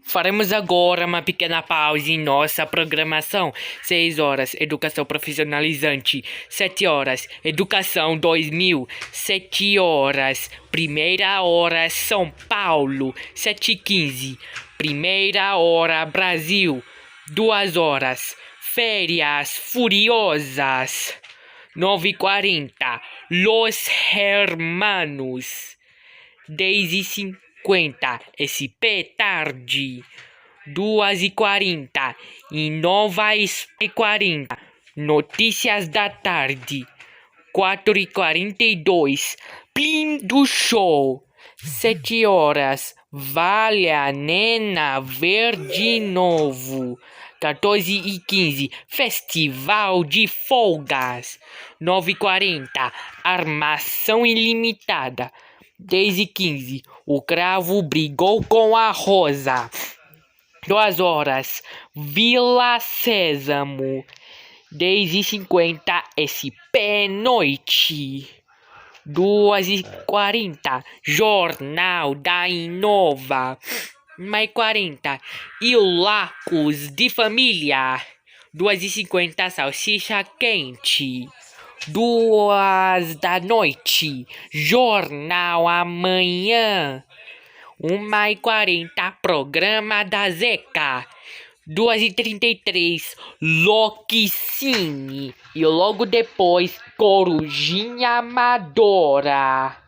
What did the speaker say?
Faremos agora uma pequena pausa em nossa programação. 6 horas, educação profissionalizante. 7 horas, educação 2000. 7 horas, primeira hora, São Paulo. 7h15, primeira hora, Brasil. 2 horas, férias furiosas. 9h40, Los Hermanos. 10h50, SP tarde. 2h40 e 9h40, notícias da tarde. 4h42, Plim do show. 7 horas, Vale a Nena Verde Novo. 14h15, Festival de Folgas. 9h40, Armação Ilimitada. 10h15, o cravo brigou com a rosa. 2 horas, Vila Sésamo. 10h50, SP Noite. 2h40, Jornal da Inova. 1h40, Ilacos de Família. 2h50, Salsicha Quente. 2 da noite, Jornal Amanhã. 1h40, Programa da Zeca. 2h33, Loquicine. E logo depois, Corujinha Amadora.